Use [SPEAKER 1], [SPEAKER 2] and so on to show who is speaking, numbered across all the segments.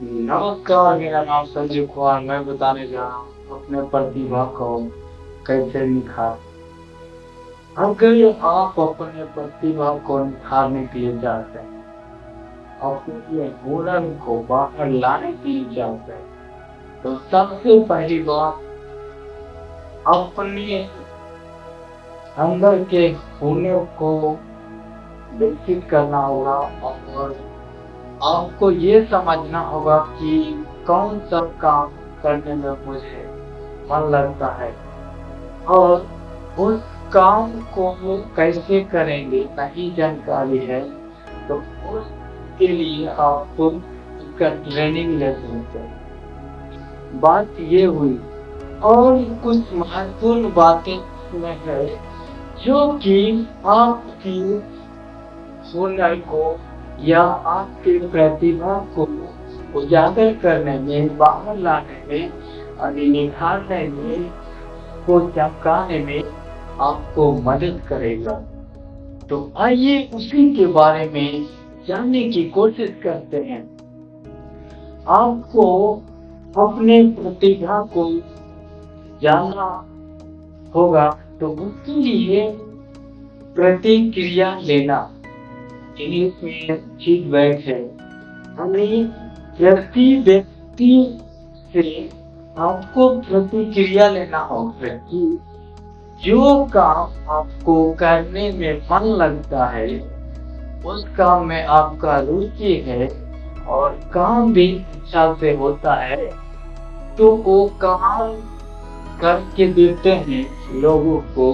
[SPEAKER 1] नमस्कार, मेरा नाम संजीव कुमार। मैं बताने जा रहा हूँ अपने प्रतिभा को कैसे निखार। अगर आप अपने प्रतिभा को निखारने के लिए चाहते हैं, अपने हुनर को बाहर लाने के लिए चाहते हैं, तो सबसे पहली बात अपने अंदर के हुनर को विकसित करना होगा और आपको ये समझना होगा कि कौन सा काम करने में मुझे मन लगता है और उस काम को कैसे करेंगे नहीं जानकारी है, तो उसके लिए आपको उसका ट्रेनिंग ले सकते हैं। बात ये हुई और कुछ महत्वपूर्ण बातें इसमें है जो कि आपकी हुनर को या आपकी प्रतिभा को उजागर करने में, बाहर लाने में और निखारने में, को चमकाने में आपको मदद करेगा। तो आइए उसी के बारे में जानने की कोशिश करते हैं। आपको अपने प्रतिभा को जानना होगा, तो उसके लिए प्रतिक्रिया लेना, इंग्लिश में फीडबैक है। हमें प्रति व्यक्ति से आपको प्रतिक्रिया लेना होगा कि जो काम आपको करने में मन लगता है, उस काम में आपका रुचि है और काम भी अच्छा से होता है, तो वो काम करके देते हैं लोगों को,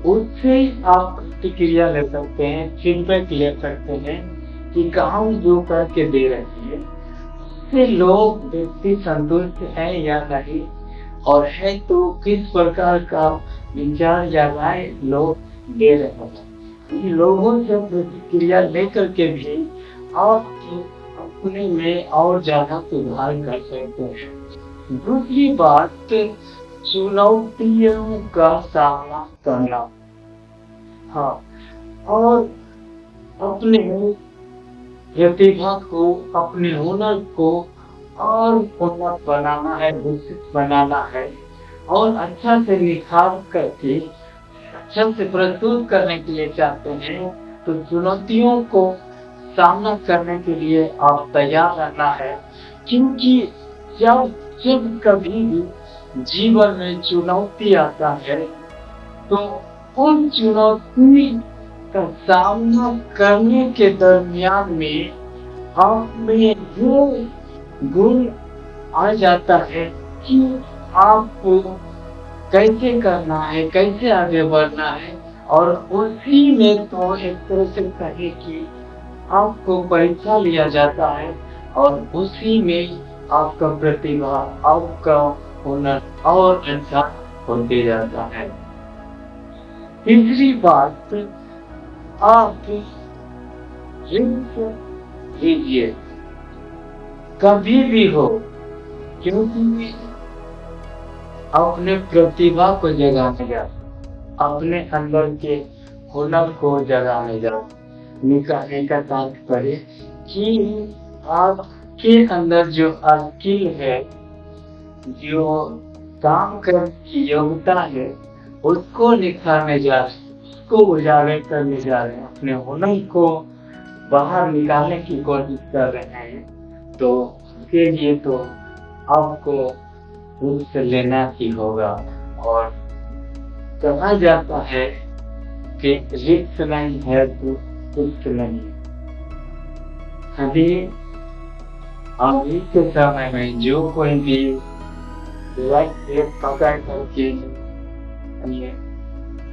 [SPEAKER 1] उससे आप प्रतिक्रिया ले सकते हैं, फीडबैक ले सकते हैं कि काम जो करके दे रहे हैं उससे लोग व्यक्ति संतुष्ट हैं या नहीं, और है तो किस प्रकार का विचार या राय लोग दे रहे हैं। इन लोगों से प्रतिक्रिया लेकर के भी आप अपने में और ज्यादा सुधार कर सकते हैं। दूसरी बात, चुनौतियों का सामना करना। हाँ, और अपने प्रतिभा को, अपने हुनर को और उन्नत बनाना है, विकसित बनाना है और अच्छा से निखार करके अच्छा से प्रस्तुत करने के लिए चाहते हैं, तो चुनौतियों को सामना करने के लिए आप तैयार रहना है। क्योंकि जब जब कभी भी जीवन में चुनौती आता है, तो उन चुनौती का सामना करने के दरमियान में आप में ये गुण आ जाता है कि आपको कैसे करना है, कैसे आगे बढ़ना है, और उसी में तो एक तरह से कहे कि आपको परीक्षा लिया जाता है और उसी में आपका प्रतिभा, आपका हुनर और अच्छा होते जाता है। तीसरी बात, आप रिस्क लीजिए कभी भी हो, क्योंकि अपने प्रतिभा को जगाने जा, अपने अंदर के हुनर को जगाने जा। निकालने का तात्पर्य कि आपके अंदर जो स्किल है, जो काम करने की योग्यता है, उसको निखारने जा रहे हैं, उसको उजागर करने जा रहे हैं, अपने हुनर को बाहर निकालने की कोशिश कर रहे हैं। तो उसके लिए तो आपको रिस्क लेना ही होगा। और कहा जाता है कि रिस्क नहीं है तो रिस्क नहीं। अभी के समय में जो कोई भी लक्ष्य पकड़ करके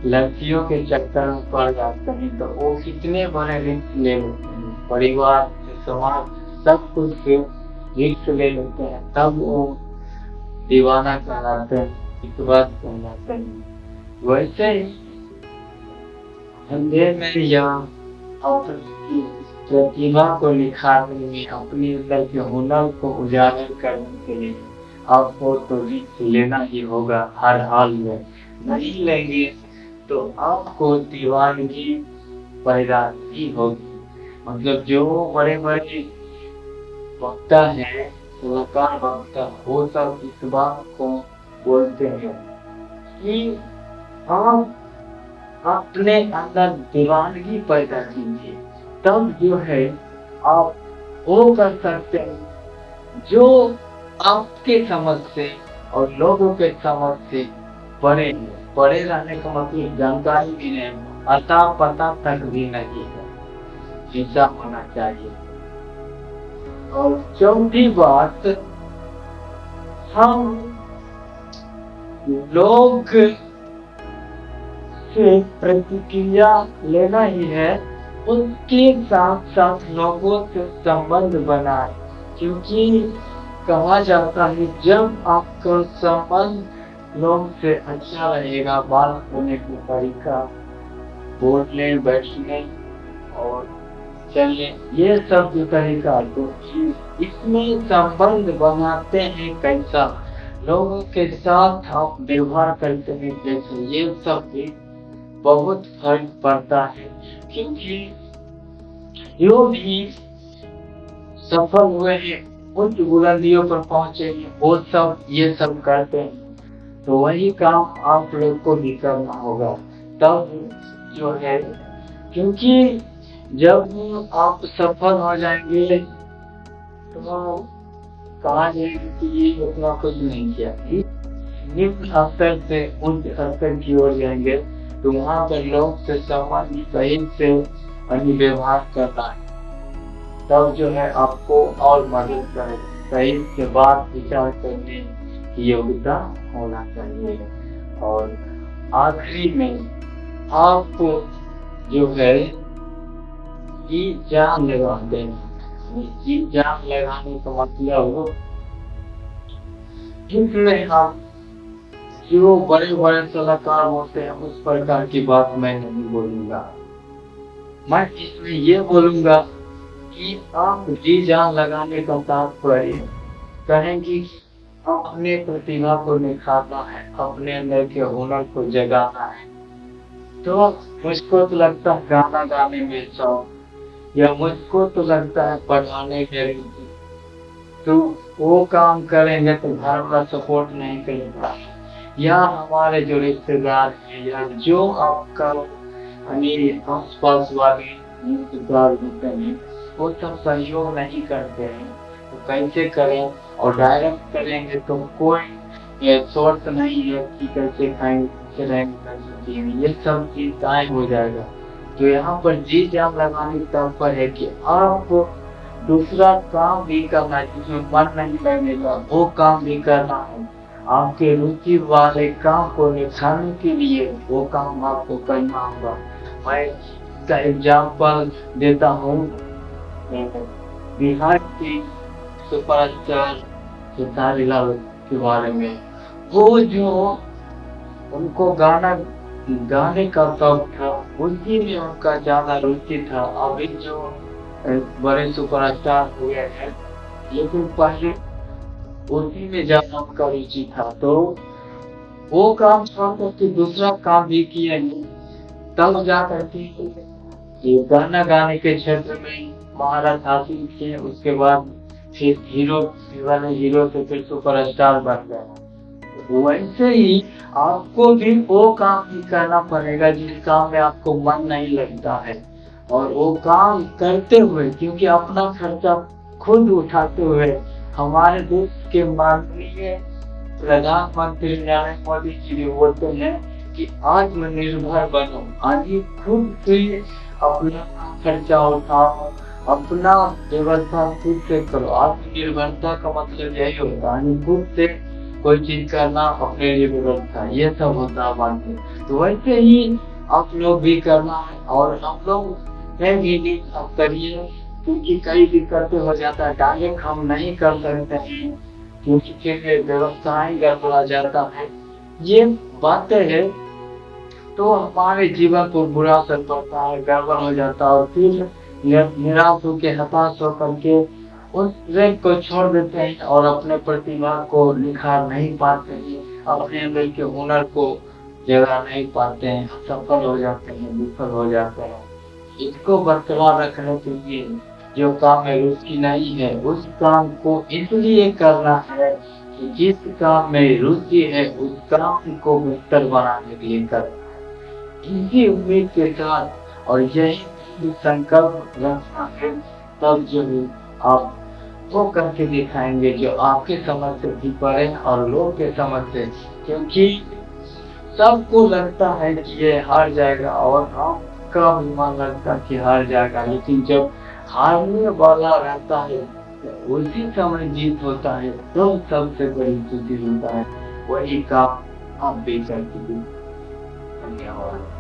[SPEAKER 1] लड़कियों के चक्कर में पड़ जाते हैं, तो वो कितने बड़े रिस्क ले लेते हैं, परिवार, समाज, सब कुछ से रिस्क ले लेते हैं, तब वो दीवाना कहलाते हैं, इस बात कहलाते हैं। वैसे ही अंधेरे में या अपनी प्रतिभा को निखारने में, अपने अंदर के हुनर को उजागर करने के लिए आपको तो रिस्क लेना ही होगा हर हाल में। नहीं लेंगे तो आपको दीवानगी,
[SPEAKER 2] い पैदा ही होगी। मतलब जो बड़े बड़े
[SPEAKER 1] वक्ता है, कलाकार वक्ता, वो सब इस बात को बोलते हैं कि आप अपने अंदर दीवानगी पैदा कीजिए, तब जो है आप वो कर सकते हैं जो आपके समझ से और लोगों के समझ से परे हैं। परे रहने का मतलब जानकारी भी नहीं, अता पता तक भी नहीं है, ऐसा होना चाहिए। और चौथी बात, हम लोग से प्रतिक्रिया लेना ही है, उसके साथ साथ लोगों से संबंध बनाए, क्योंकि कहा जाता है जब आपका संबंध लोग से अच्छा रहेगा, बात करने का तरीका, बोलने बैठने और चलने, ये सब जो तरीका, तो इसमें संबंध बनाते हैं कैसा, लोगों के साथ आप व्यवहार करते हैं कैसे, ये सब भी बहुत फर्क पड़ता है। क्योंकि जो भी सफल हुए हैं, उच्च बुलंदियों पर पहुंचे हैं, वो सब ये सब करते हैं, तो वही काम आप लोग को भी करना होगा, तब जो है, क्योंकि जब आप सफल हो जाएंगे तो कहा जाएगा कि ये उतना कुछ नहीं किया, निम्न स्तर से उच्च स्तर की ओर जाएंगे, तो वहाँ पर लोग से संबंध सही से व्यवहार करना है, तब जो है आपको और मदद करे, सही से बात विचार करने की योग्यता होना चाहिए। और आखिरी में आप जो है जी जान लगाते हैं, जी जान लगाने का मतलब जिसमें हम जो बड़े बड़े सलाहकार होते हैं उस प्रकार की बात मैं नहीं बोलूंगा, मैं इसमें ये बोलूंगा कि आप जी जान लगाने का तात्पर्य कहेंगे अपने प्रतिभा को निखारना है, अपने अंदर के हुनर को जगाना है। तो मुझको तो लगता है गाना गाने में शौक, या मुझको तो लगता है पढ़ाने में रुचि, तो वो काम करेंगे तो घर वाला सपोर्ट नहीं करेगा, या हमारे जो रिश्तेदार हैं या जो आपका आस पास वाले रिश्तेदार होते हैं वो सब सहयोग नहीं करते हैं, तो कैसे करें, और डायरेक्ट करेंगे तो कोई सोर्स नहीं है कि कैसे खाएंगे, कैसे रहेंगे, कैसे जिएंगे, ये सब चीज गायब हो जाएगा। तो यहाँ पर जी जान लगाने का पर है कि आप दूसरा काम भी करना है, जिसमें मन नहीं लगेगा वो काम भी करना है, आपके रुचि वाले काम को निखारने के लिए वो काम आपको करना होगा। मैं इसका एग्जाम्पल देता हूँ, बिहार की सुपरस्टार खेसारी लाल के बारे में। वो जो उनको गाने का शौक था, उसी में उनका ज्यादा रुचि था। अभी जो बड़े सुपरस्टार हुए हैं, लेकिन पहले उसी में ज्यादा उनका रुचि था, तो वो काम छोड़ करके दूसरा काम भी किए, तब जा करके ये गाना गाने के क्षेत्र में महारत हासिल किए। उसके बाद फिर हीरो वाले हीरो से फिर सुपरस्टार बन गए। वैसे ही आपको भी वो काम भी करना पड़ेगा जिस काम में आपको मन नहीं लगता है, और वो काम करते हुए, क्योंकि अपना खर्चा खुद उठाते हुए हमारे देश के माननीय प्रधानमंत्री नरेंद्र मोदी जी भी बोलते हैं कि आत्मनिर्भर बनो, आज खुद से अपना खर्चा उठाओ, अपना व्यवस्था खुद से करो। आत्मनिर्भरता का मतलब यही होता है खुद से कोई चीज करना, अपने लिए व्यवस्था, ये सब होता है बात है। तो वैसे ही आप लोग भी करना है, और हम लोग में भी करिए, क्योंकि कई दिक्कतें हो जाता है, डायरेक्ट हम नहीं कर सकते हैं, क्योंकि फिर व्यवस्थाएं गड़बड़ा जाता है, ये बातें है, तो हमारे जीवन पर बुरा असर पड़ता है, गड़बड़ हो जाता है, और फिर निराश होकर हताश होकर के उस ट्रैक को छोड़ देते हैं और अपने प्रतिभा को निखार नहीं पाते हैं, अपने अंदर के हुनर को जगा नहीं पाते हैं, सफल हो जाते हैं, विफल हो जाते हैं। इसको बरकरार रखने के लिए जो काम में रुचि नहीं है उस काम को इसलिए करना है कि जिस काम में रुचि है उस काम को बेहतर बनाने के लिए करना है। इसी उम्मीद के साथ और यही संकल्प रखना है, तब जो है आप वो करके दिखाएंगे जो आपके समझ से भी परे और लोग के समझ से, क्योंकि सबको लगता है कि ये हार जाएगा और आपका भी मन लगता है कि हार जाएगा, लेकिन जब हारने वाला रहता है तो उसी समय जीत होता है, तो सबसे बड़ी खुशी होता है। वही काम आप भी करके धन्यवाद।